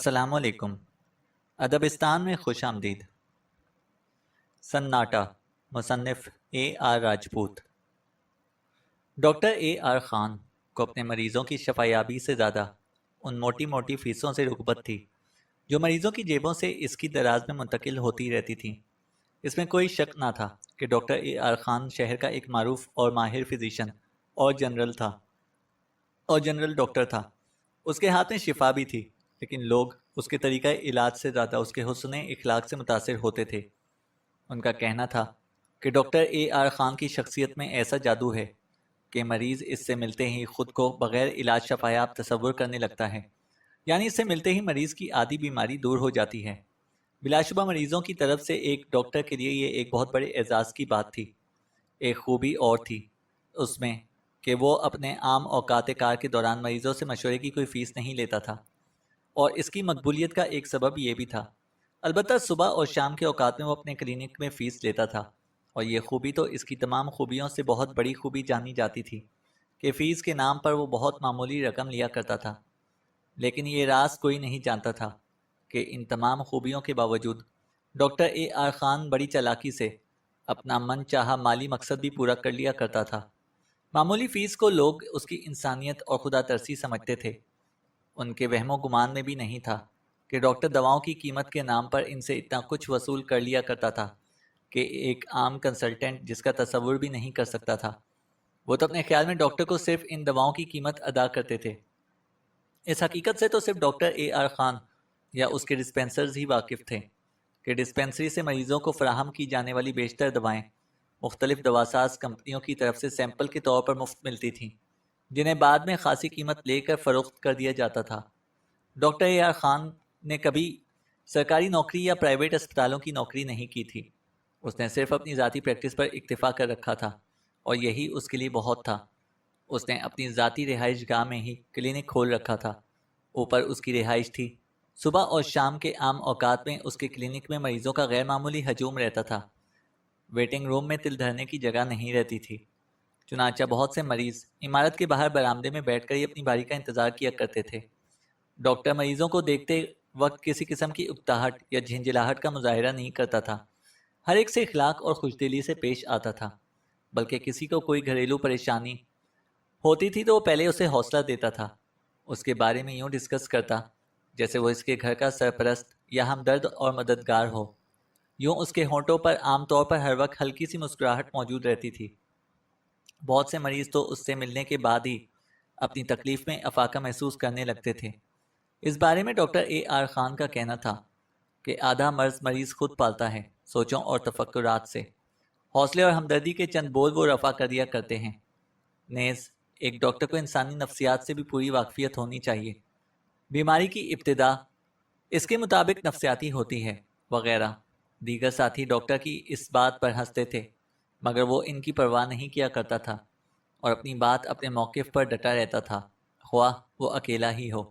السلام علیکم۔ ادبستان میں خوش آمدید۔ سناٹا، مصنف A R Rajput. Doctor A R Khan کو اپنے مریضوں کی شفایابی سے زیادہ ان موٹی موٹی فیسوں سے رغبت تھی جو مریضوں کی جیبوں سے اس کی دراز میں منتقل ہوتی رہتی تھیں۔ اس میں کوئی شک نہ تھا کہ ڈاکٹر اے آر خان شہر کا ایک معروف اور ماہر فزیشین اور جنرل ڈاکٹر تھا۔ اس کے ہاتھ میں شفا بھی تھی، لیکن لوگ اس کے طریقہ علاج سے زیادہ اس کے حسن اخلاق سے متاثر ہوتے تھے۔ ان کا کہنا تھا کہ ڈاکٹر اے آر خان کی شخصیت میں ایسا جادو ہے کہ مریض اس سے ملتے ہی خود کو بغیر علاج شفایاب تصور کرنے لگتا ہے، یعنی اس سے ملتے ہی مریض کی آدھی بیماری دور ہو جاتی ہے۔ بلا شبہ مریضوں کی طرف سے ایک ڈاکٹر کے لیے یہ ایک بہت بڑے اعزاز کی بات تھی۔ ایک خوبی اور تھی اس میں کہ وہ اپنے عام اوقات کار کے دوران مریضوں سے مشورے کی کوئی فیس نہیں لیتا تھا، اور اس کی مقبولیت کا ایک سبب یہ بھی تھا۔ البتہ صبح اور شام کے اوقات میں وہ اپنے کلینک میں فیس لیتا تھا، اور یہ خوبی تو اس کی تمام خوبیوں سے بہت بڑی خوبی جانی جاتی تھی کہ فیس کے نام پر وہ بہت معمولی رقم لیا کرتا تھا۔ لیکن یہ راز کوئی نہیں جانتا تھا کہ ان تمام خوبیوں کے باوجود ڈاکٹر اے آر خان بڑی چالاکی سے اپنا من چاہا مالی مقصد بھی پورا کر لیا کرتا تھا۔ معمولی فیس کو لوگ اس کی انسانیت اور خدا ترسی سمجھتے تھے۔ ان کے وہم و گمان میں بھی نہیں تھا کہ ڈاکٹر دواؤں کی قیمت کے نام پر ان سے اتنا کچھ وصول کر لیا کرتا تھا کہ ایک عام کنسلٹنٹ جس کا تصور بھی نہیں کر سکتا تھا۔ وہ تو اپنے خیال میں ڈاکٹر کو صرف ان دواؤں کی قیمت ادا کرتے تھے۔ اس حقیقت سے تو صرف ڈاکٹر اے آر خان یا اس کے ڈسپینسرز ہی واقف تھے کہ ڈسپینسری سے مریضوں کو فراہم کی جانے والی بیشتر دوائیں مختلف دواساز کمپنیوں کی طرف سے سیمپل کے طور پر مفت ملتی تھیں، جنہیں بعد میں خاصی قیمت لے کر فروخت کر دیا جاتا تھا۔ ڈاکٹر اے آر خان نے کبھی سرکاری نوکری یا پرائیویٹ اسپتالوں کی نوکری نہیں کی تھی۔ اس نے صرف اپنی ذاتی پریکٹس پر اکتفا کر رکھا تھا، اور یہی اس کے لیے بہت تھا۔ اس نے اپنی ذاتی رہائش گاہ میں ہی کلینک کھول رکھا تھا۔ اوپر اس کی رہائش تھی۔ صبح اور شام کے عام اوقات میں اس کے کلینک میں مریضوں کا غیر معمولی ہجوم رہتا تھا۔ ویٹنگ روم میں تل دھرنے کی جگہ نہیں رہتی تھی، چنانچہ بہت سے مریض عمارت کے باہر برآمدے میں بیٹھ کر ہی اپنی باری کا انتظار کیا کرتے تھے۔ ڈاکٹر مریضوں کو دیکھتے وقت کسی قسم کی اکتاہٹ یا جھنجھلاہٹ کا مظاہرہ نہیں کرتا تھا۔ ہر ایک سے اخلاق اور خوشدلی سے پیش آتا تھا، بلکہ کسی کو کوئی گھریلو پریشانی ہوتی تھی تو وہ پہلے اسے حوصلہ دیتا تھا، اس کے بارے میں یوں ڈسکس کرتا جیسے وہ اس کے گھر کا سرپرست یا ہمدرد اور مددگار ہو۔ یوں اس کے ہونٹوں پر عام طور پر ہر وقت ہلکی سی مسکراہٹ موجود رہتی تھی۔ بہت سے مریض تو اس سے ملنے کے بعد ہی اپنی تکلیف میں افاقہ محسوس کرنے لگتے تھے۔ اس بارے میں ڈاکٹر اے آر خان کا کہنا تھا کہ آدھا مرض مریض خود پالتا ہے، سوچوں اور تفکرات سے۔ حوصلے اور ہمدردی کے چند بول وہ رفع کر دیا کرتے ہیں۔ نیز ایک ڈاکٹر کو انسانی نفسیات سے بھی پوری واقفیت ہونی چاہیے۔ بیماری کی ابتدا اس کے مطابق نفسیاتی ہوتی ہے وغیرہ۔ دیگر ساتھی ڈاکٹر کی اس بات پر ہنستے تھے، مگر وہ ان کی پرواہ نہیں کیا کرتا تھا اور اپنی بات اپنے موقف پر ڈٹا رہتا تھا، خواہ وہ اکیلا ہی ہو۔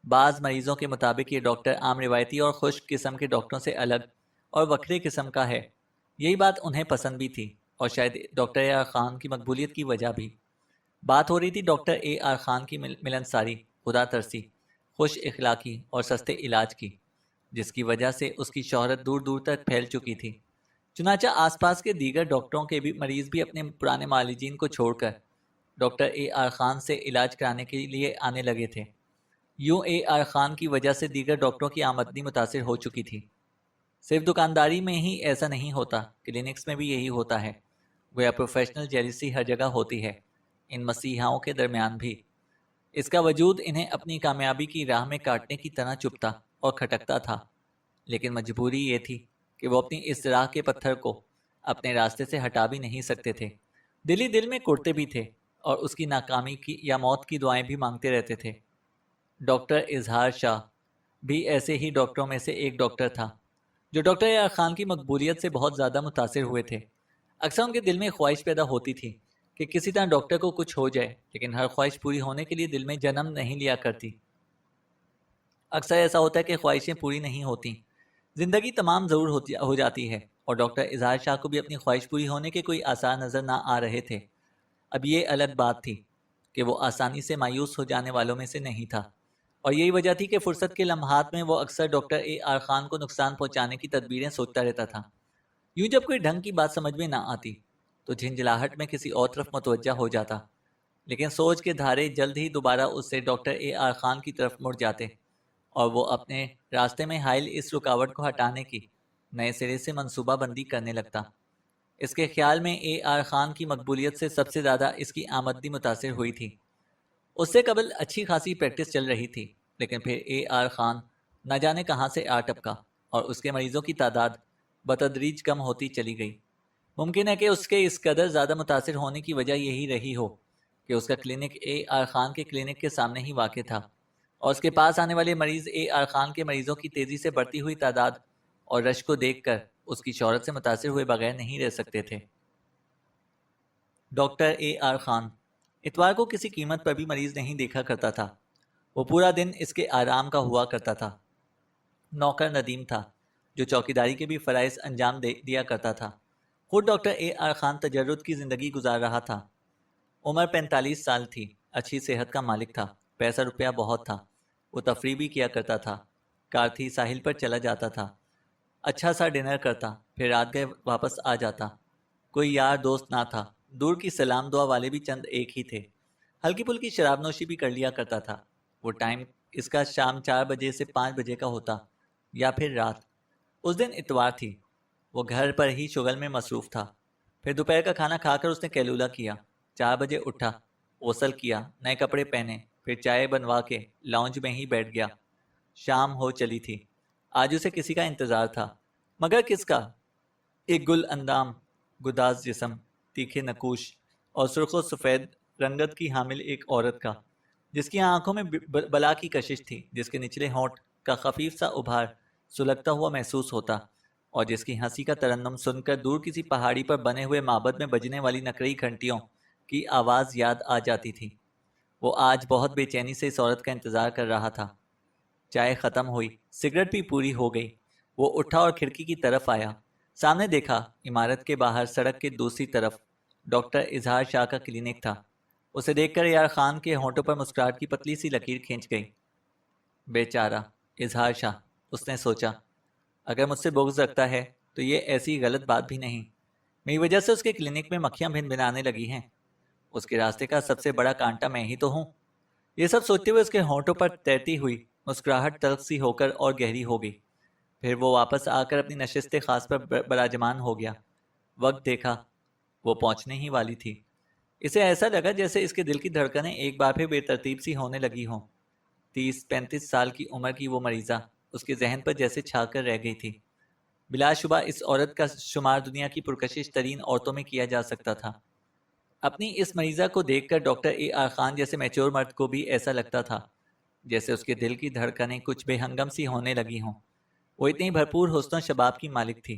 بعض مریضوں کے مطابق یہ ڈاکٹر عام روایتی اور خشک قسم کے ڈاکٹروں سے الگ اور وکھرے قسم کا ہے۔ یہی بات انہیں پسند بھی تھی، اور شاید ڈاکٹر اے آر خان کی مقبولیت کی وجہ بھی۔ بات ہو رہی تھی ڈاکٹر اے آر خان کی ملنساری، خدا ترسی، خوش اخلاقی اور سستے علاج کی، جس کی وجہ سے اس کی شہرت دور دور تک پھیل چکی تھی۔ چنانچہ آس پاس کے دیگر ڈاکٹروں کے بھی مریض بھی اپنے پرانے معالجین کو چھوڑ کر ڈاکٹر اے آر خان سے علاج کرانے کے لیے آنے لگے تھے۔ یوں اے آر خان کی وجہ سے دیگر ڈاکٹروں کی آمدنی متاثر ہو چکی تھی۔ صرف دکانداری میں ہی ایسا نہیں ہوتا، کلینکس میں بھی یہی ہوتا ہے۔ گویا پروفیشنل جیلسی ہر جگہ ہوتی ہے، ان مسیحاؤں کے درمیان بھی۔ اس کا وجود انہیں اپنی کامیابی کی راہ میں کاٹنے کی طرح چبھتا اور کھٹکتا تھا، لیکن مجبوری یہ تھی کہ وہ اپنی اس راہ کے پتھر کو اپنے راستے سے ہٹا بھی نہیں سکتے تھے۔ دل ہی دل میں کڑتے بھی تھے، اور اس کی ناکامی کی یا موت کی دعائیں بھی مانگتے رہتے تھے۔ ڈاکٹر اظہار شاہ بھی ایسے ہی ڈاکٹروں میں سے ایک ڈاکٹر تھا جو ڈاکٹر اے آر خان کی مقبولیت سے بہت زیادہ متاثر ہوئے تھے۔ اکثر ان کے دل میں خواہش پیدا ہوتی تھی کہ کسی طرح ڈاکٹر کو کچھ ہو جائے، لیکن ہر خواہش پوری ہونے کے لیے دل میں جنم نہیں لیا کرتی۔ اکثر ایسا ہوتا ہے کہ خواہشیں پوری نہیں ہوتی، زندگی تمام ضرور ہو جاتی ہے، اور ڈاکٹر اظہار شاہ کو بھی اپنی خواہش پوری ہونے کے کوئی آثار نظر نہ آ رہے تھے۔ اب یہ الگ بات تھی کہ وہ آسانی سے مایوس ہو جانے والوں میں سے نہیں تھا۔ اور یہی وجہ تھی کہ فرصت کے لمحات میں وہ اکثر ڈاکٹر اے آر خان کو نقصان پہنچانے کی تدبیریں سوچتا رہتا تھا۔ یوں جب کوئی ڈھنگ کی بات سمجھ میں نہ آتی تو جھنجھلاہٹ میں کسی اور طرف متوجہ ہو جاتا، لیکن سوچ کے دھارے جلد ہی دوبارہ اس سے ڈاکٹر اے آر خان کی طرف مڑ جاتے، اور وہ اپنے راستے میں حائل اس رکاوٹ کو ہٹانے کی نئے سرے سے منصوبہ بندی کرنے لگتا۔ اس کے خیال میں اے آر خان کی مقبولیت سے سب سے زیادہ اس کی آمدنی متاثر ہوئی تھی۔ اس سے قبل اچھی خاصی پریکٹس چل رہی تھی، لیکن پھر اے آر خان نہ جانے کہاں سے آ ٹپکا اور اس کے مریضوں کی تعداد بتدریج کم ہوتی چلی گئی۔ ممکن ہے کہ اس کے اس قدر زیادہ متاثر ہونے کی وجہ یہی رہی ہو کہ اس کا کلینک اے آر خان کے کلینک کے سامنے ہی واقع تھا، اور اس کے پاس آنے والے مریض اے آر خان کے مریضوں کی تیزی سے بڑھتی ہوئی تعداد اور رش کو دیکھ کر اس کی شہرت سے متاثر ہوئے بغیر نہیں رہ سکتے تھے۔ ڈاکٹر اے آر خان اتوار کو کسی قیمت پر بھی مریض نہیں دیکھا کرتا تھا۔ وہ پورا دن اس کے آرام کا ہوا کرتا تھا۔ نوکر ندیم تھا جو چوکیداری کے بھی فرائض انجام دیا کرتا تھا۔ خود ڈاکٹر اے آر خان تجرد کی زندگی گزار رہا تھا۔ عمر 45 سال تھی، اچھی صحت کا مالک تھا، پیسہ روپیہ بہت تھا، وہ تفریح بھی کیا کرتا تھا، کار تھی، ساحل پر چلا جاتا تھا، اچھا سا ڈنر کرتا، پھر رات گئے واپس آ جاتا۔ کوئی یار دوست نہ تھا، دور کی سلام دعا والے بھی چند ایک ہی تھے۔ ہلکی پھلکی شراب نوشی بھی کر لیا کرتا تھا۔ وہ ٹائم اس کا شام 4 بجے سے 5 بجے کا ہوتا، یا پھر رات۔ اس دن اتوار تھی، وہ گھر پر ہی شغل میں مصروف تھا۔ پھر دوپہر کا کھانا کھا کر اس نے کیلولہ کیا، 4 بجے اٹھا، غسل کیا، نئے کپڑے پہنے، پھر چائے بنوا کے لاؤنج میں ہی بیٹھ گیا۔ شام ہو چلی تھی۔ آج اسے کسی کا انتظار تھا، مگر کس کا؟ ایک گل اندام، گداز جسم، تیکھے نقوش اور سرخ و سفید رنگت کی حامل ایک عورت کا، جس کی آنکھوں میں بلا کی کشش تھی، جس کے نچلے ہونٹ کا خفیف سا ابھار سلگتا ہوا محسوس ہوتا، اور جس کی ہنسی کا ترنم سن کر دور کسی پہاڑی پر بنے ہوئے معبد میں بجنے والی نقرئی گھنٹیوں کی آواز یاد آ جاتی تھی۔ وہ آج بہت بے چینی سے اس عورت کا انتظار کر رہا تھا۔ چائے ختم ہوئی، سگریٹ بھی پوری ہو گئی۔ وہ اٹھا اور کھڑکی کی طرف آیا۔ سامنے دیکھا، عمارت کے باہر سڑک کے دوسری طرف ڈاکٹر اظہار شاہ کا کلینک تھا۔ اسے دیکھ کر یار خان کے ہونٹوں پر مسکراہٹ کی پتلی سی لکیر کھینچ گئی۔ بیچارہ اظہار شاہ، اس نے سوچا، اگر مجھ سے بغض رکھتا ہے تو یہ ایسی غلط بات بھی نہیں۔ میری وجہ سے اس کے کلینک میں مکھیاں بھن بھنانے لگی ہیں۔ اس کے راستے کا سب سے بڑا کانٹا میں ہی تو ہوں۔ یہ سب سوچتے ہوئے اس کے ہونٹوں پر تیرتی ہوئی مسکراہٹ تلخ سی ہو کر اور گہری ہو گئی۔ پھر وہ واپس آ کر اپنی نشست خاص پر براجمان ہو گیا۔ وقت دیکھا، وہ پہنچنے ہی والی تھی۔ اسے ایسا لگا جیسے اس کے دل کی دھڑکنیں ایک بار پھر بے ترتیب سی ہونے لگی ہوں۔ 30-35 سال کی عمر کی وہ مریضہ اس کے ذہن پر جیسے چھا کر رہ گئی تھی۔ بلا شبہ اس عورت کا شمار دنیا کی پرکشش ترین عورتوں میں کیا جا سکتا تھا۔ اپنی اس مریضہ کو دیکھ کر ڈاکٹر اے آر خان جیسے میچور مرد کو بھی ایسا لگتا تھا جیسے اس کے دل کی دھڑکنیں کچھ بے ہنگم سی ہونے لگی ہوں۔ وہ اتنی بھرپور حسن و شباب کی مالک تھی۔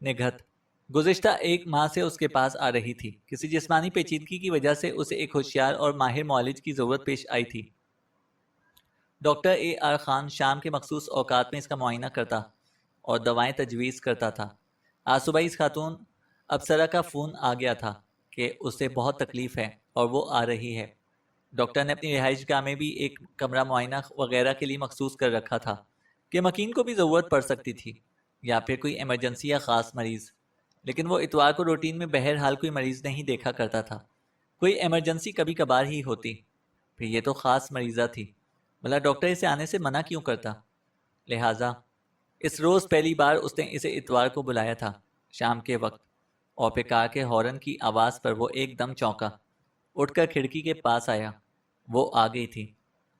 نگہت گزشتہ 1 ماہ سے اس کے پاس آ رہی تھی۔ کسی جسمانی پیچیدگی کی وجہ سے اسے ایک ہوشیار اور ماہر معالج کی ضرورت پیش آئی تھی۔ ڈاکٹر اے آر خان شام کے مخصوص اوقات میں اس کا معائنہ کرتا اور دوائیں تجویز کرتا تھا۔ آج صبح اس خاتون ابصرہ کا فون آ گیا تھا کہ اسے بہت تکلیف ہے اور وہ آ رہی ہے۔ ڈاکٹر نے اپنی رہائش گاہ میں بھی ایک کمرہ معائنہ وغیرہ کے لیے مخصوص کر رکھا تھا کہ مکین کو بھی ضرورت پڑ سکتی تھی، یا پھر کوئی ایمرجنسی یا خاص مریض۔ لیکن وہ اتوار کو روٹین میں بہرحال کوئی مریض نہیں دیکھا کرتا تھا۔ کوئی ایمرجنسی کبھی کبھار ہی ہوتی، پھر یہ تو خاص مریضہ تھی، بھلا ڈاکٹر اسے آنے سے منع کیوں کرتا؟ لہٰذا اس روز پہلی بار اس نے اسے اتوار کو بلایا تھا، شام کے وقت، اور پھر کار کے ہارن کی آواز پر وہ ایک دم چونکا، اٹھ کر کھڑکی کے پاس آیا۔ وہ آ گئی تھی۔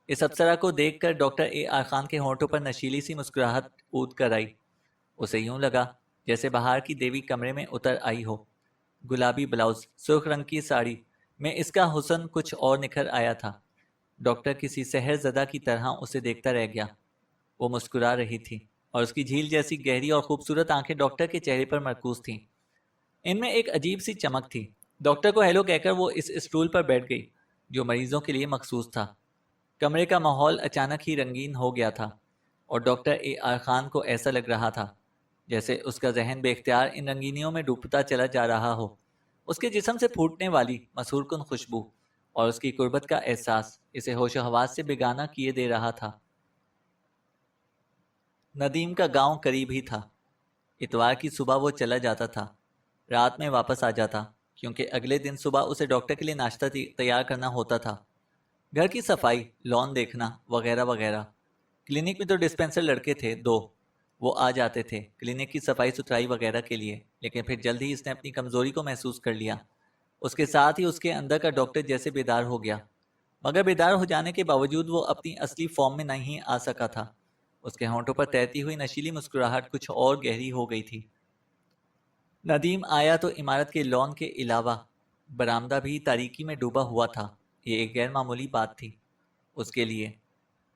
اس ابصرہ کو دیکھ کر ڈاکٹر اے آر خان کے ہونٹوں پر نشیلی سی مسکراہٹ اود کر آئی۔ اسے یوں لگا جیسے بہار کی دیوی کمرے میں اتر آئی ہو۔ گلابی بلاؤز، سرخ رنگ کی ساڑی میں اس کا حسن کچھ اور نکھر آیا تھا۔ ڈاکٹر کسی سحر زدہ کی طرح اسے دیکھتا رہ گیا۔ وہ مسکرا رہی تھی اور اس کی جھیل جیسی گہری اور خوبصورت آنکھیں ڈاکٹر کے چہرے پر مرکوز تھیں۔ ان میں ایک عجیب سی چمک تھی۔ ڈاکٹر کو ہیلو کہہ کر وہ اس اسٹول پر بیٹھ گئی جو مریضوں کے لیے مخصوص تھا۔ کمرے کا ماحول اچانک ہی رنگین ہو گیا تھا اور ڈاکٹر اے آر خان کو ایسا لگ رہا تھا جیسے اس کا ذہن بے اختیار ان رنگینیوں میں ڈوبتا چلا جا رہا ہو۔ اس کے جسم سے پھوٹنے والی مسحور کن خوشبو اور اس کی قربت کا احساس اسے ہوش و حواس سے بیگانہ کیے دے رہا تھا۔ ندیم کا گاؤں قریب ہی تھا۔ اتوار کی صبح وہ چلا جاتا تھا، رات میں واپس آ جاتا، کیونکہ اگلے دن صبح اسے ڈاکٹر کے لیے ناشتہ تیار کرنا ہوتا تھا۔ گھر کی صفائی، لان دیکھنا وغیرہ وغیرہ۔ کلینک میں تو ڈسپینسر لڑکے تھے 2، وہ آ جاتے تھے کلینک کی صفائی ستھرائی وغیرہ کے لیے، لیکن پھر جلد ہی اس نے اپنی کمزوری کو محسوس کر لیا۔ اس کے ساتھ ہی اس کے اندر کا ڈاکٹر جیسے بیدار ہو گیا، مگر بیدار ہو جانے کے باوجود وہ اپنی اصلی فارم میں نہیں آ سکا تھا۔ اس کے ہونٹوں پر تیرتی ہوئی نشیلی مسکراہٹ کچھ اور گہری ہو گئی تھی۔ ندیم آیا تو عمارت کے لان کے علاوہ برآمدہ بھی تاریکی میں ڈوبا ہوا تھا۔ یہ ایک غیر معمولی بات تھی اس کے لیے۔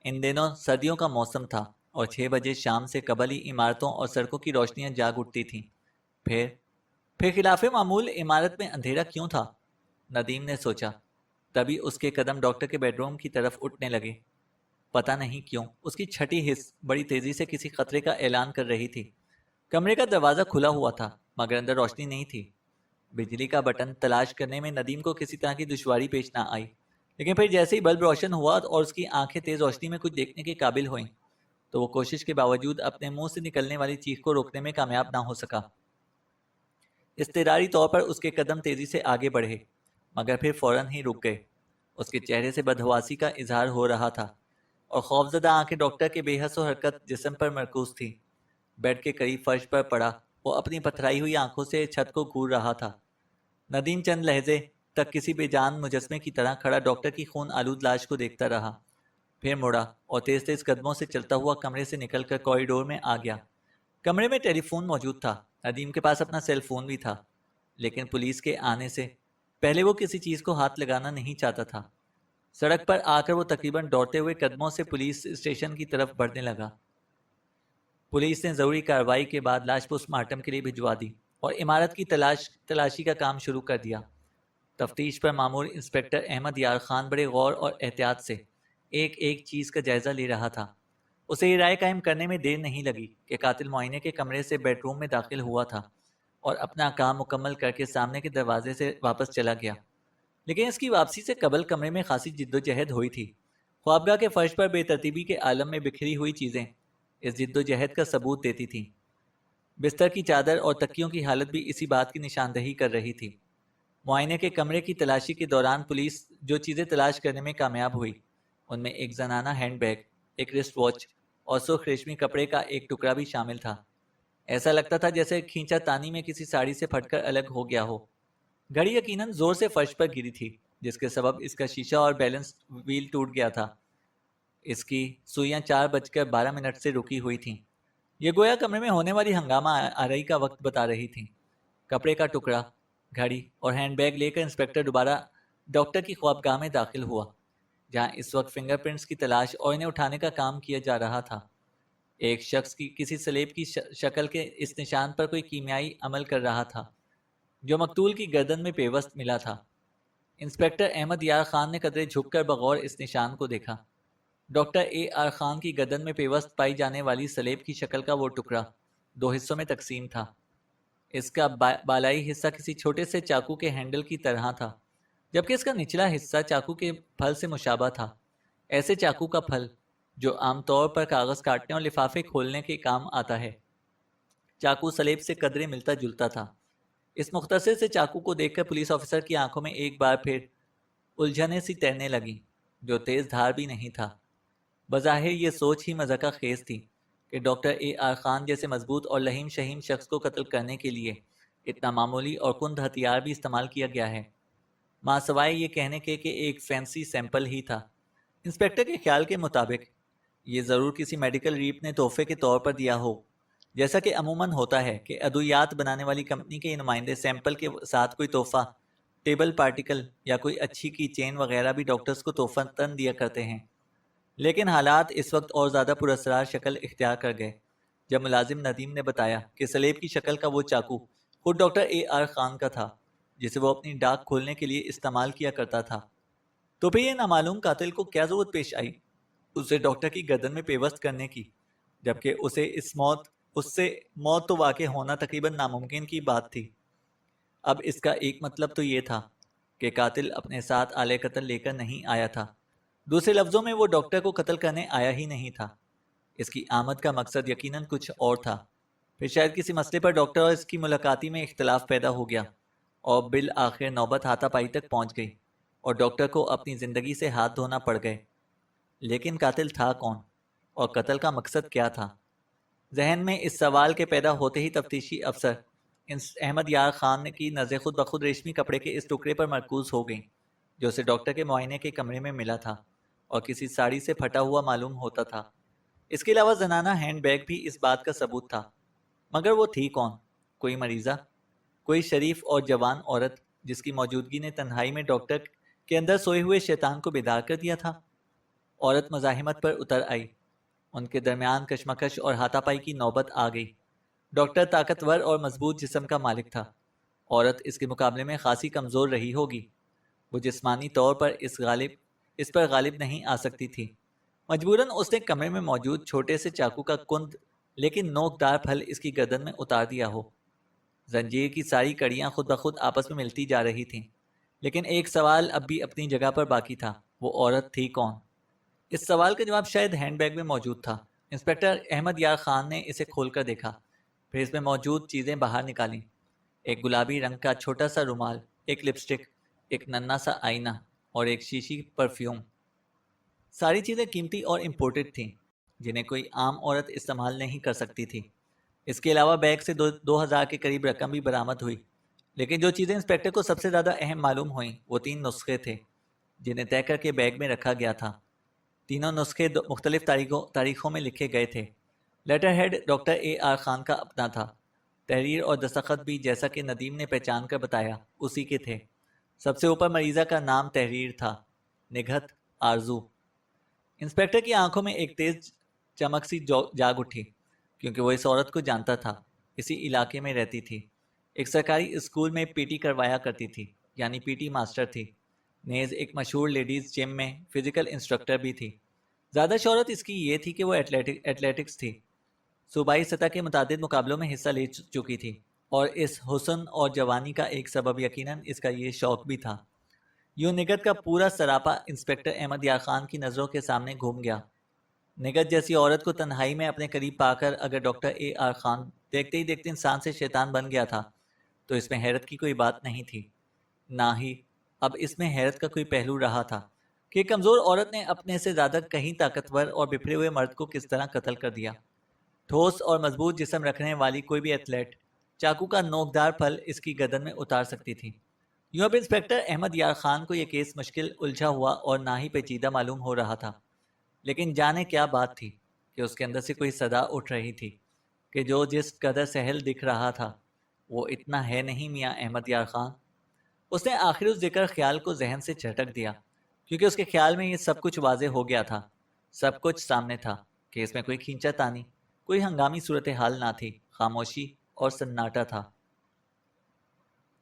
ان دنوں سردیوں کا موسم تھا اور 6 بجے شام سے قبل ہی عمارتوں اور سڑکوں کی روشنیاں جاگ اٹھتی تھیں۔ پھر خلاف معمول عمارت میں اندھیرا کیوں تھا؟ ندیم نے سوچا۔ تبھی اس کے قدم ڈاکٹر کے بیڈ روم کی طرف اٹھنے لگے۔ پتہ نہیں کیوں اس کی چھٹی حس بڑی تیزی سے کسی خطرے کا اعلان کر رہی تھی۔ کمرے کا دروازہ کھلا ہوا تھا مگر اندر روشنی نہیں تھی۔ بجلی کا بٹن تلاش کرنے میں ندیم کو کسی طرح کی دشواری پیش نہ آئی، لیکن پھر جیسے ہی بلب روشن ہوا اور اس کی آنکھیں تیز روشنی میں کچھ دیکھنے کے قابل ہوئیں تو وہ کوشش کے باوجود اپنے منہ سے نکلنے والی چیخ کو روکنے میں کامیاب نہ ہو سکا۔ اضطراری طور پر اس کے قدم تیزی سے آگے بڑھے مگر پھر فوراً ہی رک گئے۔ اس کے چہرے سے بدحواسی کا اظہار ہو رہا تھا اور خوفزدہ آنکھیں ڈاکٹر کے بے حس و حرکت جسم پر مرکوز تھیں۔ بیڈ کے قریب فرش پر پڑا وہ اپنی پتھرائی ہوئی آنکھوں سے چھت کو گھور رہا تھا۔ ندیم چند لہجے تک کسی بے جان مجسمے کی طرح کھڑا ڈاکٹر کی خون آلود لاش کو دیکھتا رہا، پھر مڑا اور تیز تیز قدموں سے چلتا ہوا کمرے سے نکل کر کوریڈور میں آ گیا۔ کمرے میں ٹیلی فون موجود تھا، ندیم کے پاس اپنا سیل فون بھی تھا، لیکن پولیس کے آنے سے پہلے وہ کسی چیز کو ہاتھ لگانا نہیں چاہتا تھا۔ سڑک پر آ کر وہ تقریباً دوڑتے ہوئے قدموں سے پولیس اسٹیشن کی طرف بڑھنے لگا۔ پولیس نے ضروری کارروائی کے بعد لاش پوسٹ مارٹم کے لیے بھجوا دی اور عمارت کی تلاشی کا کام شروع کر دیا۔ تفتیش پر مامور انسپکٹر احمد یار خان بڑے غور اور احتیاط سے ایک ایک چیز کا جائزہ لے رہا تھا۔ اسے یہ رائے قائم کرنے میں دیر نہیں لگی کہ قاتل معائنے کے کمرے سے بیڈ روم میں داخل ہوا تھا اور اپنا کام مکمل کر کے سامنے کے دروازے سے واپس چلا گیا، لیکن اس کی واپسی سے قبل کمرے میں خاصی جد و جہد ہوئی تھی۔ خوابگاہ کے فرش پر بے ترتیبی کے عالم میں بکھری ہوئی چیزیں اس جد و جہد کا ثبوت دیتی تھیں۔ بستر کی چادر اور تکیوں کی حالت بھی اسی بات کی نشاندہی کر رہی تھی۔ معائنے کے کمرے کی تلاشی کے دوران پولیس جو چیزیں تلاش کرنے میں کامیاب ہوئی ان میں ایک زنانہ ہینڈ بیگ، ایک رسٹ واچ اور سرخ ریشمی کپڑے کا ایک ٹکڑا بھی شامل تھا۔ ایسا لگتا تھا جیسے کھینچا تانی میں کسی ساڑی سے پھٹ کر الگ ہو گیا ہو۔ گھڑی یقیناً زور سے فرش پر گری تھی جس کے سبب اس کا شیشہ اور بیلنس ویل ٹوٹ گیا تھا۔ اس کی سوئیاں 4:12 سے رکی ہوئی تھیں۔ یہ گویا کمرے میں ہونے والی ہنگامہ آرائی کا وقت بتا رہی تھیں۔ کپڑے کا ٹکڑا، گھڑی اور ہینڈ بیگ لے کر انسپکٹر دوبارہ ڈاکٹر کی خوابگاہ میں داخل ہوا، جہاں اس وقت فنگر پرنٹس کی تلاش اور انہیں اٹھانے کا کام کیا جا رہا تھا۔ ایک شخص کی کسی سلیب کی شکل کے اس نشان پر کوئی کیمیائی عمل کر رہا تھا جو مقتول کی گردن میں پیوست ملا تھا۔ انسپکٹر احمد یار خان نے قدرے جھک کر بغور اس نشان کو دیکھا۔ ڈاکٹر اے آر خان کی گردن میں پیوست پائی جانے والی سلیب کی شکل کا وہ ٹکڑا 2 حصوں میں تقسیم تھا۔ اس کا بالائی حصہ کسی چھوٹے سے چاقو کے ہینڈل کی طرح تھا، جبکہ اس کا نچلا حصہ چاقو کے پھل سے مشابہ تھا، ایسے چاقو کا پھل جو عام طور پر کاغذ کاٹنے اور لفافے کھولنے کے کام آتا ہے۔ چاقو سلیب سے قدرے ملتا جلتا تھا۔ اس مختصر سے چاقو کو دیکھ کر پولیس آفیسر کی آنکھوں میں ایک بار پھر الجھنیں سی تیرنے لگیں، جو تیز دھار بھی نہیں تھا۔ بظاہر یہ سوچ ہی مضحکہ خیز تھی کہ ڈاکٹر اے آر خان جیسے مضبوط اور لہیم شہیم شخص کو قتل کرنے کے لیے اتنا معمولی اور کند ہتھیار بھی استعمال کیا گیا ہے، ماں سوائے یہ کہنے کے کہ ایک فینسی سیمپل ہی تھا۔ انسپکٹر کے خیال کے مطابق یہ ضرور کسی میڈیکل ریپ نے تحفے کے طور پر دیا ہو، جیسا کہ عموماً ہوتا ہے کہ ادویات بنانے والی کمپنی کے نمائندے سیمپل کے ساتھ کوئی تحفہ، ٹیبل پارٹیکل یا کوئی اچھی کی چین وغیرہ بھی ڈاکٹرز کو تحفتاً دیا کرتے ہیں۔ لیکن حالات اس وقت اور زیادہ پراسرار شکل اختیار کر گئے جب ملازم ندیم نے بتایا کہ سلیب کی شکل کا وہ چاقو خود ڈاکٹر اے آر خان کا تھا، جسے وہ اپنی ڈاک کھولنے کے لیے استعمال کیا کرتا تھا۔ تو پھر یہ نامعلوم قاتل کو کیا ضرورت پیش آئی اسے ڈاکٹر کی گردن میں پیوست کرنے کی، جبکہ اس سے موت تو واقع ہونا تقریباً ناممکن کی بات تھی۔ اب اس کا ایک مطلب تو یہ تھا کہ قاتل اپنے ساتھ آلے قتل لے کر نہیں آیا تھا۔ دوسرے لفظوں میں وہ ڈاکٹر کو قتل کرنے آیا ہی نہیں تھا۔ اس کی آمد کا مقصد یقیناً کچھ اور تھا۔ پھر شاید کسی مسئلے پر ڈاکٹر اور اس کی ملاقاتی میں اختلاف پیدا ہو گیا اور بالآخر نوبت ہاتھا پائی تک پہنچ گئی اور ڈاکٹر کو اپنی زندگی سے ہاتھ دھونا پڑ گئے۔ لیکن قاتل تھا کون اور قتل کا مقصد کیا تھا؟ ذہن میں اس سوال کے پیدا ہوتے ہی تفتیشی افسر احمد یار خان کی نظریں خود بخود ریشمی کپڑے کے اس ٹکڑے پر مرکوز ہو گئیں جو اسے ڈاکٹر کے معائنے کے کمرے میں ملا تھا اور کسی ساڑی سے پھٹا ہوا معلوم ہوتا تھا۔ اس کے علاوہ زنانہ ہینڈ بیگ بھی اس بات کا ثبوت تھا۔ مگر وہ تھی کون؟ کوئی مریضہ، کوئی شریف اور جوان عورت جس کی موجودگی نے تنہائی میں ڈاکٹر کے اندر سوئے ہوئے شیطان کو بیدار کر دیا تھا۔ عورت مزاحمت پر اتر آئی۔ ان کے درمیان کشمکش اور ہاتھا پائی کی نوبت آ گئی۔ ڈاکٹر طاقتور اور مضبوط جسم کا مالک تھا۔ عورت اس کے مقابلے میں خاصی کمزور رہی ہوگی۔ وہ جسمانی طور پر اس پر غالب نہیں آ سکتی تھی۔ مجبوراً اس نے کمرے میں موجود چھوٹے سے چاقو کا کند لیکن نوکدار پھل اس کی گردن میں اتار دیا ہو۔ زنجیر کی ساری کڑیاں خود بخود آپس میں ملتی جا رہی تھیں، لیکن ایک سوال اب بھی اپنی جگہ پر باقی تھا، وہ عورت تھی کون؟ اس سوال کا جواب شاید ہینڈ بیگ میں موجود تھا۔ انسپکٹر احمد یار خان نے اسے کھول کر دیکھا، پھر اس میں موجود چیزیں باہر نکالیں۔ ایک گلابی رنگ کا چھوٹا سا رومال، ایک لپسٹک، ایک ننھا سا آئینہ اور ایک شیشی پرفیوم۔ ساری چیزیں قیمتی اور امپورٹڈ تھیں جنہیں کوئی عام عورت استعمال نہیں کر سکتی تھی۔ اس کے علاوہ بیگ سے 2000 کے قریب رقم بھی برآمد ہوئی، لیکن جو چیزیں انسپکٹر کو سب سے زیادہ اہم معلوم ہوئیں وہ 3 نسخے تھے جنہیں طے کر کے بیگ میں رکھا گیا تھا۔ تینوں نسخے مختلف تاریخوں میں لکھے گئے تھے۔ Letterhead doctor A R Khan کا اپنا تھا۔ تحریر اور دستخط بھی جیسا کہ ندیم نے پہچان کر بتایا اسی کے تھے۔ سب سے اوپر مریضہ کا نام تحریر تھا، نگہت آرزو۔ انسپکٹر کی آنکھوں میں ایک تیز چمک سی جاگ اٹھی کیونکہ وہ اس عورت کو جانتا تھا، اسی علاقے میں رہتی تھی، ایک سرکاری اسکول میں پی ٹی کروایا کرتی تھی، یعنی پی ٹی ماسٹر تھی، نیز ایک مشہور لیڈیز جم میں فزیکل انسٹرکٹر بھی تھی۔ زیادہ شہرت اس کی یہ تھی کہ وہ ایتھلیٹکس تھی، صوبائی سطح کے متعدد مقابلوں میں حصہ لے چکی تھی، اور اس حسن اور جوانی کا ایک سبب یقیناً اس کا یہ شوق بھی تھا۔ یوں نگہت کا پورا سراپا انسپکٹر احمد یار خان کی نظروں کے سامنے گھوم گیا۔ نگہت جیسی عورت کو تنہائی میں اپنے قریب پا کر اگر ڈاکٹر اے آر خان دیکھتے ہی دیکھتے انسان سے شیطان بن گیا تھا تو اس میں حیرت کی کوئی بات نہیں تھی۔ نہ ہی اب اس میں حیرت کا کوئی پہلو رہا تھا کہ کمزور عورت نے اپنے سے زیادہ کہیں طاقتور اور بپھرے ہوئے مرد کو کس طرح قتل کر دیا۔ ٹھوس اور مضبوط جسم رکھنے والی کوئی بھی ایتھلیٹ چاقو کا نوکدار پھل اس کی گردن میں اتار سکتی تھی۔ یوں اب انسپکٹر احمد یار خان کو یہ کیس مشکل، الجھا ہوا اور نہ ہی پیچیدہ معلوم ہو رہا تھا، لیکن جانے کیا بات تھی کہ اس کے اندر سے کوئی صدا اٹھ رہی تھی کہ جو جس قدر سہل دکھ رہا تھا وہ اتنا ہے نہیں میاں احمد یار خان۔ اس نے آخر اس ذکر خیال کو ذہن سے جھٹک دیا کیونکہ اس کے خیال میں یہ سب کچھ واضح ہو گیا تھا، سب کچھ سامنے تھا کہ اس میں کوئی کھینچا تانی، کوئی ہنگامی صورتحال نہ تھی، خاموشی اور سناٹا تھا۔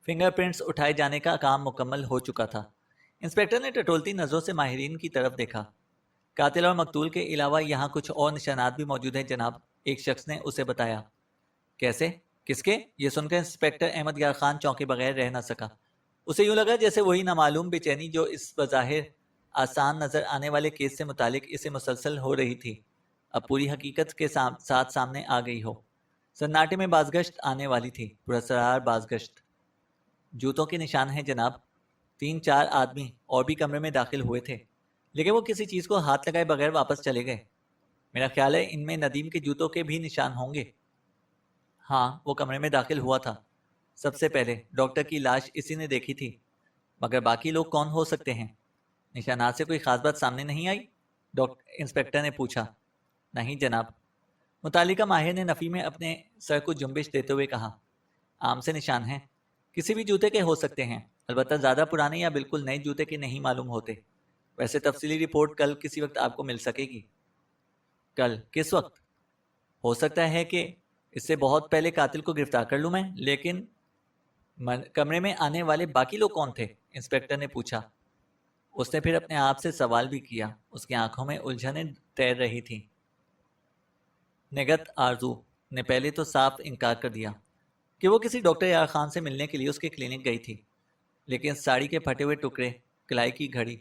فنگر پرنٹس اٹھائے جانے کا کام مکمل ہو چکا تھا۔ انسپکٹر نے ٹٹولتی نظروں سے ماہرین کی طرف دیکھا۔ قاتل اور مقتول کے علاوہ یہاں کچھ اور نشانات بھی موجود ہیں جناب، ایک شخص نے اسے بتایا۔ کیسے؟ کس کے؟ یہ سن کر انسپکٹر احمد یار خان چونکے بغیر رہ نہ سکا۔ اسے یوں لگا جیسے وہی نامعلوم بے چینی جو اس بظاہر آسان نظر آنے والے کیس سے متعلق اسے مسلسل ہو رہی تھی اب پوری حقیقت کے ساتھ سامنے آ گئی ہو۔ سناٹے میں بازگشت آنے والی تھی، پراسرار بازگشت۔ جوتوں کے نشان ہیں جناب، 3-4 آدمی اور بھی کمرے میں داخل ہوئے تھے لیکن وہ کسی چیز کو ہاتھ لگائے بغیر واپس چلے گئے۔ میرا خیال ہے ان میں ندیم کے جوتوں کے بھی نشان ہوں گے۔ ہاں، وہ کمرے میں داخل ہوا تھا سب سے پہلے، ڈاکٹر کی لاش اسی نے دیکھی تھی، مگر باقی لوگ کون ہو سکتے ہیں؟ نشانات سے کوئی خاص بات سامنے نہیں آئی؟ انسپکٹر نے پوچھا۔ نہیں جناب، متعلقہ ماہر نے نفی میں اپنے سر کو جنبش دیتے ہوئے کہا۔ عام سے نشان ہیں، کسی بھی جوتے کے ہو سکتے ہیں، البتہ زیادہ پرانے یا بالکل نئے جوتے کے نہیں معلوم ہوتے۔ ویسے تفصیلی رپورٹ کل کسی وقت آپ کو مل سکے گی۔ کل؟ کس وقت؟ ہو سکتا ہے کہ اس سے بہت پہلے قاتل کو گرفتار کر لوں میں، لیکن کمرے میں آنے والے باقی لوگ کون تھے؟ انسپکٹر نے پوچھا۔ اس نے پھر اپنے آپ سے سوال بھی کیا، اس کی آنکھوں میں الجھنیں تیر رہی تھیں۔ نگہت آرزو نے پہلے تو صاف انکار کر دیا کہ وہ کسی ڈاکٹر یار خان سے ملنے کے لیے اس کے کلینک گئی تھی۔ لیکن ساڑی کے پھٹے ہوئے ٹکڑے، کلائی کی گھڑی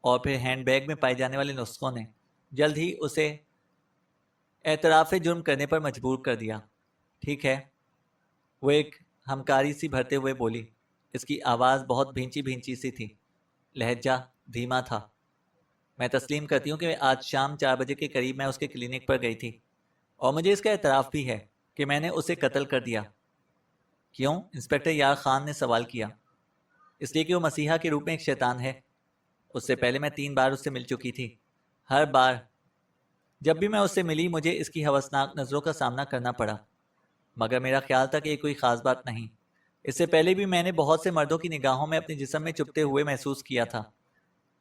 اور پھر ہینڈ بیگ میں پائے جانے والے نسخوں نے جلد ہی اسے اعتراف جرم کرنے پر مجبور کر دیا۔ ٹھیک ہے، وہ ایک ہمکاری سی بھرتے ہوئے بولی۔ اس کی آواز بہت بھینچی بھینچی سی تھی، لہجہ دھیما تھا۔ میں تسلیم کرتی ہوں کہ آج شام 4 بجے کے قریب میں اس کے کلینک پر گئی تھی، اور مجھے اس کا اعتراف بھی ہے کہ میں نے اسے قتل کر دیا۔ کیوں؟ انسپکٹر یار خان نے سوال کیا۔ اس لیے کہ وہ مسیحا کے روپ میں ایک شیطان ہے۔ اس سے پہلے میں 3 بار اس سے مل چکی تھی۔ ہر بار جب بھی میں اس سے ملی مجھے اس کی ہوسناک نظروں کا سامنا کرنا پڑا، مگر میرا خیال تھا کہ یہ کوئی خاص بات نہیں۔ اس سے پہلے بھی میں نے بہت سے مردوں کی نگاہوں میں اپنے جسم میں چپتے ہوئے محسوس کیا تھا۔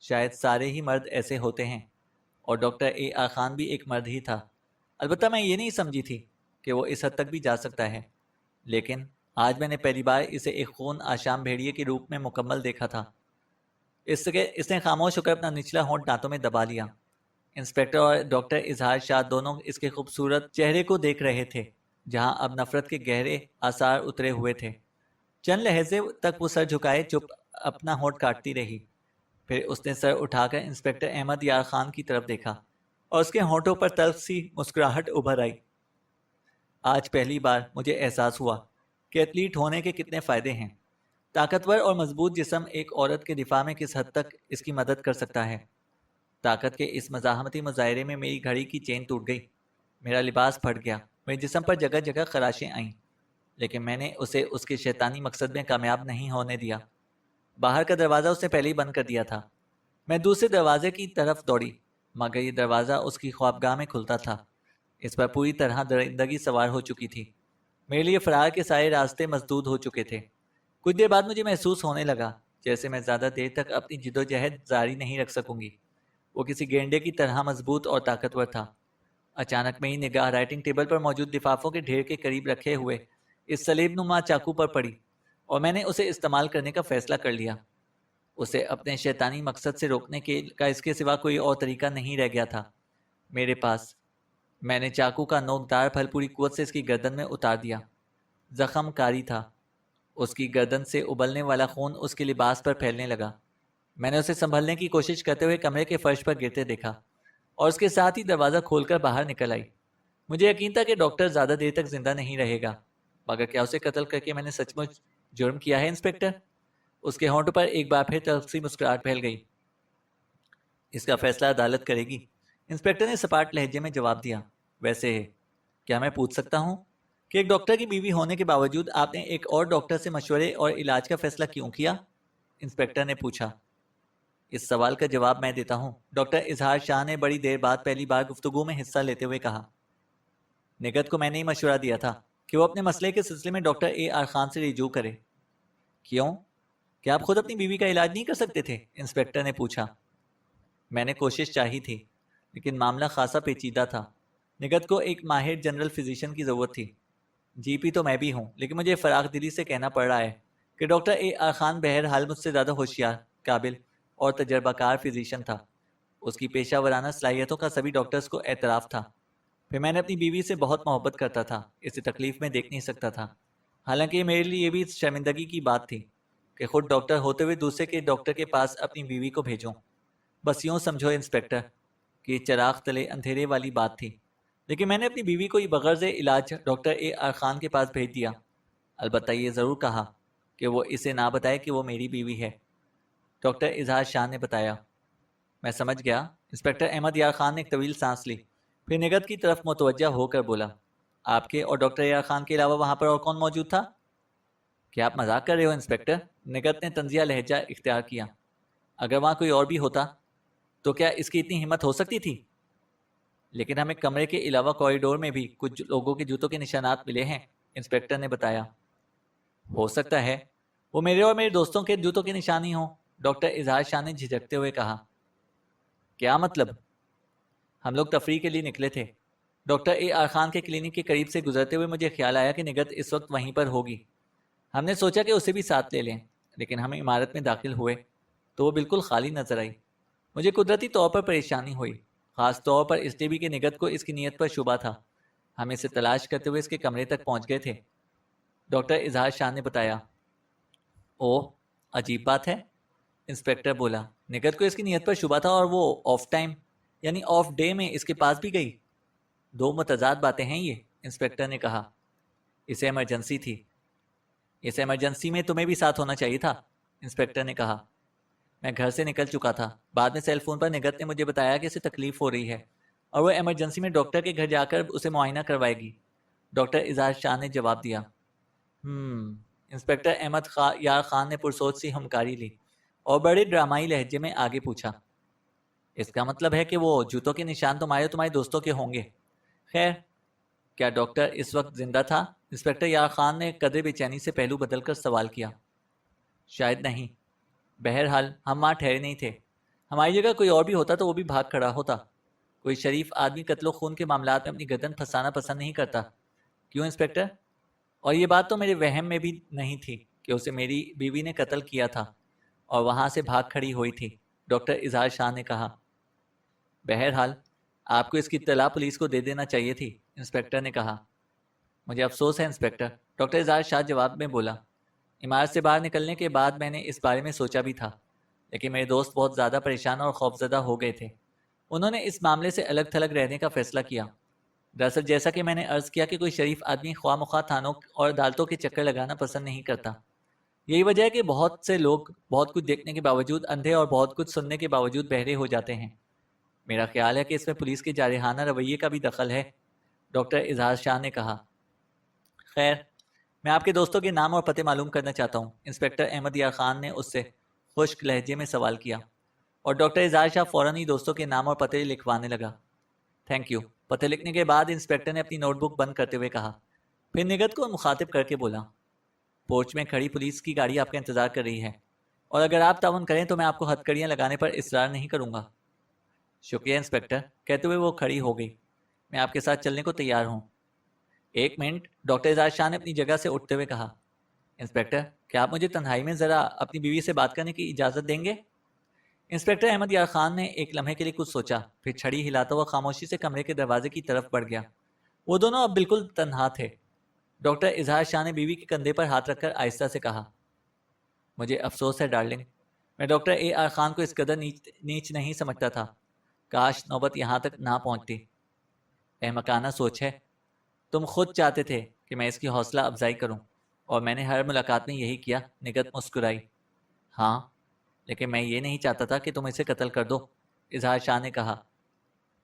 شاید سارے ہی مرد ایسے ہوتے ہیں، اور ڈاکٹر اے آر خان بھی ایک مرد ہی تھا۔ البتہ میں یہ نہیں سمجھی تھی کہ وہ اس حد تک بھی جا سکتا ہے، لیکن آج میں نے پہلی بار اسے ایک خون آشام بھیڑیے کے روپ میں مکمل دیکھا تھا۔ اس نے خاموش ہو کر اپنا نچلا ہونٹ دانتوں میں دبا لیا۔ انسپکٹر اور ڈاکٹر اظہار شاہ دونوں اس کے خوبصورت چہرے کو دیکھ رہے تھے، جہاں اب نفرت کے گہرے آثار اترے ہوئے تھے۔ چند لہجے تک وہ سر جھکائے چپ اپنا ہونٹ کاٹتی رہی، پھر اس نے سر اٹھا کر انسپکٹر احمد یار خان کی طرف دیکھا اور اس کے ہونٹوں پر تلخ سی مسکراہٹ ابھر آئی۔ آج پہلی بار مجھے احساس ہوا کہ ایتھلیٹ ہونے کے کتنے فائدے ہیں۔ طاقتور اور مضبوط جسم ایک عورت کے دفاع میں کس حد تک اس کی مدد کر سکتا ہے۔ طاقت کے اس مزاحمتی مظاہرے میں میری گھڑی کی چین ٹوٹ گئی، میرا لباس پھٹ گیا، میرے جسم پر جگہ جگہ خراشیں آئیں، لیکن میں نے اسے اس کے شیطانی مقصد میں کامیاب نہیں ہونے دیا۔ باہر کا دروازہ اس نے پہلے ہی بند کر دیا تھا۔ میں دوسرے دروازے کی طرف دوڑی، مگر یہ دروازہ اس کی خوابگاہ میں کھلتا تھا۔ اس پر پوری طرح درندگی سوار ہو چکی تھی۔ میرے لیے فرار کے سارے راستے مسدود ہو چکے تھے۔ کچھ دیر بعد مجھے محسوس ہونے لگا جیسے میں زیادہ دیر تک اپنی جدوجہد جاری نہیں رکھ سکوں گی۔ وہ کسی گینڈے کی طرح مضبوط اور طاقتور تھا۔ اچانک میری نگاہ رائٹنگ ٹیبل پر موجود لفافوں کے ڈھیر کے قریب رکھے ہوئے اس سلیب نما چاقو پر پڑی، اور میں نے اسے استعمال کرنے کا فیصلہ کر لیا۔ اسے اپنے شیطانی مقصد سے روکنے کا اس کے سوا کوئی اور طریقہ نہیں رہ گیا تھا میرے پاس۔ میں نے چاقو کا نوکدار پھل پوری قوت سے اس کی گردن میں اتار دیا۔ زخم کاری تھا۔ اس کی گردن سے ابلنے والا خون اس کے لباس پر پھیلنے لگا۔ میں نے اسے سنبھلنے کی کوشش کرتے ہوئے کمرے کے فرش پر گرتے دیکھا، اور اس کے ساتھ ہی دروازہ کھول کر باہر نکل آئی۔ مجھے یقین تھا کہ ڈاکٹر زیادہ دیر تک زندہ نہیں رہے گا، مگر کیا اسے قتل کر کے میں نے سچ مچ جرم کیا ہے انسپکٹر؟ اس کے ہونٹوں پر ایک بار پھر تلخ سی مسکراہٹ پھیل گئی۔ اس کا فیصلہ عدالت کرے گی، انسپکٹر نے سپاٹ لہجے میں جواب دیا۔ ویسے کیا میں پوچھ سکتا ہوں کہ ایک ڈاکٹر کی بیوی ہونے کے باوجود آپ نے ایک اور ڈاکٹر سے مشورے اور علاج کا فیصلہ کیوں کیا؟ انسپکٹر نے پوچھا۔ اس سوال کا جواب میں دیتا ہوں، ڈاکٹر اظہار شاہ نے بڑی دیر بعد پہلی بار گفتگو میں حصہ لیتے ہوئے کہا۔ نگت کو میں نے ہی مشورہ دیا تھا کہ وہ اپنے مسئلے کے سلسلے میں ڈاکٹر اے آر خان سے رجوع کرے۔ کیوں؟ کیا آپ خود اپنی بیوی کا علاج نہیں کر سکتے تھے؟ انسپکٹر نے پوچھا۔ میں نے کوشش چاہی تھی، لیکن معاملہ خاصا پیچیدہ تھا۔ نگت کو ایک ماہر جنرل فزیشین کی ضرورت تھی۔ جی پی تو میں بھی ہوں، لیکن مجھے فراخ دلی سے کہنا پڑ رہا ہے کہ ڈاکٹر اے آر خان بہرحال مجھ سے زیادہ ہوشیار، قابل اور تجربہ کار فزیشین تھا۔ اس کی پیشہ ورانہ صلاحیتوں کا سبھی ڈاکٹرز کو اعتراف تھا۔ پھر میں نے اپنی بیوی سے بہت محبت کرتا تھا، اسے تکلیف میں دیکھ نہیں سکتا تھا۔ حالانکہ میرے لیے یہ بھی شرمندگی کی بات تھی کہ خود ڈاکٹر ہوتے ہوئے دوسرے کے ڈاکٹر کے پاس اپنی بیوی کو بھیجوں۔ بس یوں سمجھو انسپکٹر کہ یہ چراغ تلے اندھیرے والی بات تھی، لیکن میں نے اپنی بیوی کو یہ بغرض علاج ڈاکٹر اے آر خان کے پاس بھیج دیا۔ البتہ یہ ضرور کہا کہ وہ اسے نہ بتائے کہ وہ میری بیوی ہے۔ ڈاکٹر اظہار شاہ نے بتایا۔ میں سمجھ گیا۔ انسپکٹر احمد یار خان نے ایک طویل سانس لی، پھر نگت کی طرف متوجہ ہو کر بولا، آپ کے اور ڈاکٹر یار خان کے علاوہ وہاں پر اور کون موجود تھا؟ کیا آپ مذاق کر رہے ہو انسپکٹر؟ نگت نے طنزیہ لہجہ اختیار کیا۔ اگر وہاں کوئی اور بھی ہوتا تو کیا اس کی اتنی ہمت ہو سکتی تھی؟ لیکن ہمیں کمرے کے علاوہ کوریڈور میں بھی کچھ لوگوں کے جوتوں کے نشانات ملے ہیں، انسپکٹر نے بتایا۔ ہو سکتا ہے وہ میرے اور میرے دوستوں کے جوتوں کے نشان ہی ہوں، ڈاکٹر اظہار شاہ نے جھجکتے ہوئے کہا۔ کیا مطلب؟ ہم لوگ تفریح کے لیے نکلے تھے۔ ڈاکٹر اے آر خان کے کلینک کے قریب سے گزرتے ہوئے مجھے خیال آیا کہ نگت اس وقت وہیں پر ہوگی۔ ہم نے سوچا کہ اسے بھی ساتھ لے لیں، لیکن ہم عمارت میں داخل ہوئے تو وہ بالکل خالی نظر آئی۔ مجھے قدرتی طور پر پریشانی ہوئی، خاص طور پر اس لیے بھی کہ نگت کو اس کی نیت پر شبہ تھا۔ ہم اسے تلاش کرتے ہوئے اس کے کمرے تک پہنچ گئے تھے، ڈاکٹر اظہار شاہ نے بتایا۔ اوہ، عجیب بات ہے، انسپیکٹر بولا۔ نگت کو اس کی نیت پر شبہ تھا اور وہ آف ٹائم یعنی آف ڈے میں اس کے پاس بھی گئی۔ دو متضاد باتیں ہیں یہ، انسپیکٹر نے کہا۔ اسے ایمرجنسی تھی۔ اس ایمرجنسی میں تمہیں بھی ساتھ ہونا چاہیے تھا، انسپیکٹر نے کہا۔ میں گھر سے نکل چکا تھا۔ بعد میں سیل فون پر نگت نے مجھے بتایا کہ اسے تکلیف ہو رہی ہے اور وہ ایمرجنسی میں ڈاکٹر کے گھر جا کر اسے معائنہ کروائے گی، ڈاکٹر اظہار شاہ نے جواب دیا۔ انسپیکٹر احمد یار خان نے پرسوچ سی ہمکاری لی اور بڑے ڈرامائی لہجے میں آگے پوچھا، اس کا مطلب ہے کہ وہ جوتوں کے نشان تمہارے دوستوں کے ہوں گے؟ خیر، کیا ڈاکٹر اس وقت زندہ تھا؟ انسپیکٹر یار خان نے قدرے بے چینی سے پہلو بدل کر سوال کیا۔ شاید نہیں، بہرحال ہم وہاں ٹھہرے نہیں تھے۔ ہماری جگہ کوئی اور بھی ہوتا تو وہ بھی بھاگ کھڑا ہوتا۔ کوئی شریف آدمی قتل و خون کے معاملات میں اپنی گردن پھنسانا پسند نہیں کرتا، کیوں انسپیکٹر؟ اور یہ بات تو میرے وہم میں بھی نہیں تھی کہ اسے میری بیوی نے قتل کیا تھا اور وہاں سے بھاگ کھڑی ہوئی تھی، ڈاکٹر اظہار شاہ نے کہا۔ بہرحال آپ کو اس کی اطلاع پولیس کو دے دینا چاہیے تھی، انسپیکٹر نے کہا۔ مجھے افسوس ہے انسپیکٹر، ڈاکٹر اظہار شاہ جواب میں بولا۔ عمارت سے باہر نکلنے کے بعد میں نے اس بارے میں سوچا بھی تھا، لیکن میرے دوست بہت زیادہ پریشان اور خوفزدہ ہو گئے تھے۔ انہوں نے اس معاملے سے الگ تھلگ رہنے کا فیصلہ کیا۔ دراصل جیسا کہ میں نے عرض کیا کہ کوئی شریف آدمی خواہ مخواہ تھانوں اور عدالتوں کے چکر لگانا پسند نہیں کرتا۔ یہی وجہ ہے کہ بہت سے لوگ بہت کچھ دیکھنے کے باوجود اندھے اور بہت کچھ سننے کے باوجود بہرے ہو جاتے ہیں۔ میرا خیال ہے کہ اس میں پولیس کے جارحانہ رویے کا بھی دخل ہے، ڈاکٹر اظہار شاہ نے کہا۔ خیر، میں آپ کے دوستوں کے نام اور پتے معلوم کرنا چاہتا ہوں، انسپیکٹر احمد یار خان نے اس سے خشک لہجے میں سوال کیا، اور ڈاکٹر اظہار شاہ فوراً ہی دوستوں کے نام اور پتے لکھوانے لگا۔ تھینک یو، پتے لکھنے کے بعد انسپیکٹر نے اپنی نوٹ بک بند کرتے ہوئے کہا، پھر نگت کو مخاطب کر کے بولا، پورچ میں کھڑی پولیس کی گاڑی آپ کا انتظار کر رہی ہے، اور اگر آپ تعاون کریں تو میں آپ کو ہتھ کڑیاں لگانے پر اصرار نہیں کروں گا۔ شکریہ انسپیکٹر، کہتے ہوئے وہ کھڑی ہو گئی۔ میں آپ کے ساتھ چلنے کو تیار ہوں۔ ایک منٹ، ڈاکٹر اظہار شاہ نے اپنی جگہ سے اٹھتے ہوئے کہا۔ انسپیکٹر، کیا آپ مجھے تنہائی میں ذرا اپنی بیوی سے بات کرنے کی اجازت دیں گے؟ انسپیکٹر احمد یار خان نے ایک لمحے کے لیے کچھ سوچا، پھر چھڑی ہلاتا ہوا خاموشی سے کمرے کے دروازے کی طرف بڑھ گیا۔ وہ دونوں اب بالکل تنہا تھے۔ ڈاکٹر اظہار شاہ نے بیوی کے کندھے پر ہاتھ رکھ کر آہستہ سے کہا، مجھے افسوس ہے ڈارلنگ، میں ڈاکٹر اے آر خان کو اس قدر نیچ نہیں سمجھتا تھا۔ کاش نوبت یہاں تک نہ پہنچتی۔ احمقانہ سوچ ہے۔ تم خود چاہتے تھے کہ میں اس کی حوصلہ افزائی کروں، اور میں نے ہر ملاقات میں یہی کیا، نگت مسکرائی۔ ہاں، لیکن میں یہ نہیں چاہتا تھا کہ تم اسے قتل کر دو، اظہار شاہ نے کہا۔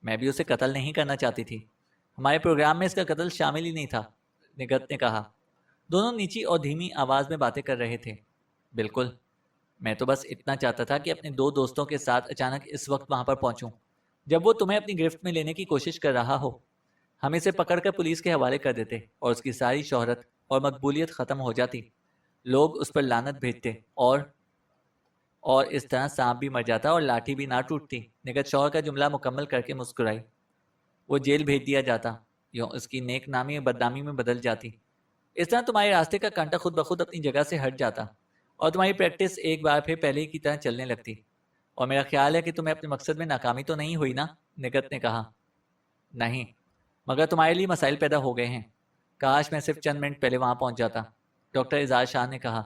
میں بھی اسے قتل نہیں کرنا چاہتی تھی، ہمارے پروگرام میں اس کا قتل شامل ہی نہیں تھا، نگت نے کہا۔ دونوں نیچی اور دھیمی آواز میں باتیں کر رہے تھے۔ بالکل، میں تو بس اتنا چاہتا تھا کہ اپنے دو دوستوں کے ساتھ اچانک اس وقت وہاں پر پہنچوں جب وہ تمہیں اپنی گرفت میں لینے کی کوشش کر رہا ہو۔ ہم اسے پکڑ کر پولیس کے حوالے کر دیتے اور اس کی ساری شہرت اور مقبولیت ختم ہو جاتی، لوگ اس پر لعنت بھیجتے اور اس طرح سانپ بھی مر جاتا اور لاٹھی بھی نہ ٹوٹتی۔ نگت شوہر کا جملہ مکمل کر کے مسکرائی۔ وہ جیل بھیج دیا جاتا، یوں اس کی نیک نامی بدنامی میں بدل جاتی۔ اس طرح تمہارے راستے کا کانٹا خود بخود اپنی جگہ سے ہٹ جاتا اور تمہاری پریکٹس ایک بار پھر پہلے کی طرح چلنے لگتی۔ اور میرا خیال ہے کہ تمہیں اپنے مقصد میں ناکامی تو نہیں ہوئی نا؟ نگت نے کہا۔ نہیں، مگر تمہارے لیے مسائل پیدا ہو گئے ہیں۔ کاش میں صرف چند منٹ پہلے وہاں پہنچ جاتا، ڈاکٹر اظہار شاہ نے کہا۔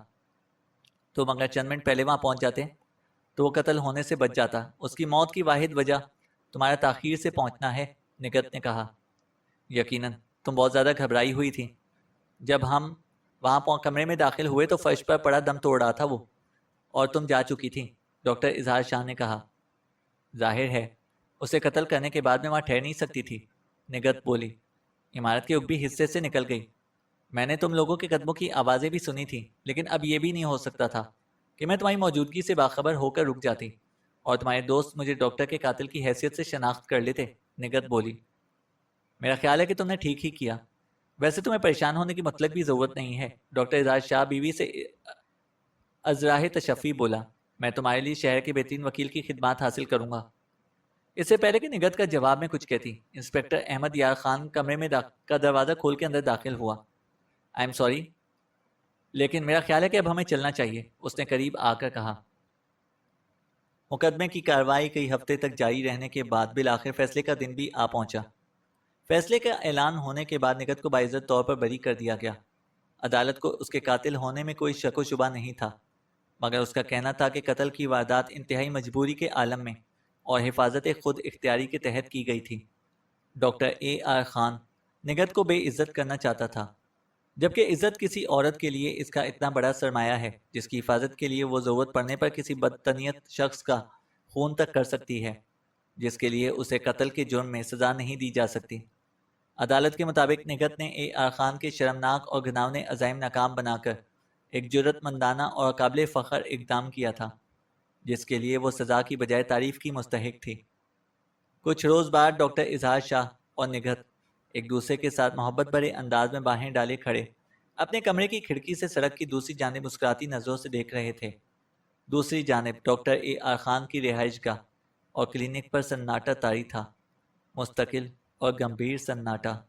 تم اگر چند منٹ پہلے وہاں پہنچ جاتے تو وہ قتل ہونے سے بچ جاتا۔ اس کی موت کی واحد وجہ تمہارا تاخیر سے پہنچنا ہے، نگت نے کہا۔ یقیناً تم بہت زیادہ گھبرائی ہوئی تھی۔ جب ہم وہاں کمرے میں داخل ہوئے تو فرش پر پڑا دم توڑ رہا تھا وہ، اور تم جا چکی تھی، ڈاکٹر اظہار شاہ نے کہا۔ ظاہر ہے اسے قتل کرنے کے بعد میں وہاں ٹھہر نہیں سکتی تھی، نگت بولی۔ عمارت کے عقبی حصے سے نکل گئی۔ میں نے تم لوگوں کے قدموں کی آوازیں بھی سنی تھیں، لیکن اب یہ بھی نہیں ہو سکتا تھا کہ میں تمہاری موجودگی سے باخبر ہو کر رک جاتی اور تمہارے دوست مجھے ڈاکٹر کے قاتل کی حیثیت سے شناخت کر لیتے، نگت بولی۔ میرا خیال ہے کہ تم نے ٹھیک ہی کیا۔ ویسے تمہیں پریشان ہونے کی مطلب بھی ضرورت نہیں ہے، ڈاکٹر اظہار شاہ بیوی سے ازراہ تشفی بولا۔ میں تمہارے لیے شہر کے بہترین وکیل کی خدمات حاصل کروں گا۔ اس سے پہلے کہ نگت کا جواب میں کچھ کہتی، انسپیکٹر احمد یار خان کمرے میں کا دروازہ کھول کے اندر داخل ہوا۔ آئی ایم سوری، لیکن میرا خیال ہے کہ اب ہمیں چلنا چاہیے، اس نے قریب آ کر کہا۔ مقدمے کی کارروائی کئی ہفتے تک جاری رہنے کے بعد بالآخر فیصلے کا دن بھی آ پہنچا۔ فیصلے کا اعلان ہونے کے بعد نگت کو باعزت طور پر بری کر دیا گیا۔ عدالت کو اس کے قاتل ہونے میں کوئی شک و شبہ نہیں تھا۔ مگر اس کا کہنا تھا کہ قتل کی واردات انتہائی مجبوری کے عالم میں اور حفاظت خود اختیاری کے تحت کی گئی تھی۔ Doctor A R Khan Nighat کو بے عزت کرنا چاہتا تھا، جبکہ عزت کسی عورت کے لیے اس کا اتنا بڑا سرمایہ ہے جس کی حفاظت کے لیے وہ ضرورت پڑنے پر کسی بدتنیت شخص کا خون تک کر سکتی ہے، جس کے لیے اسے قتل کے جرم میں سزا نہیں دی جا سکتی۔ عدالت کے مطابق نگہت نے اے آر خان کے شرمناک اور گھناونے عزائم ناکام بنا کر ایک جرأت مندانہ اور قابل فخر اقدام کیا تھا، جس کے لیے وہ سزا کی بجائے تعریف کی مستحق تھی۔ کچھ روز بعد ڈاکٹر اظہار شاہ اور نگہت ایک دوسرے کے ساتھ محبت بھرے انداز میں باہیں ڈالے کھڑے اپنے کمرے کی کھڑکی سے سڑک کی دوسری جانب مسکراتی نظروں سے دیکھ رہے تھے۔ دوسری جانب ڈاکٹر اے آر خان کی رہائش گاہ اور کلینک پر سناٹا طاری تھا، مستقل اور گمبھیر سناٹا۔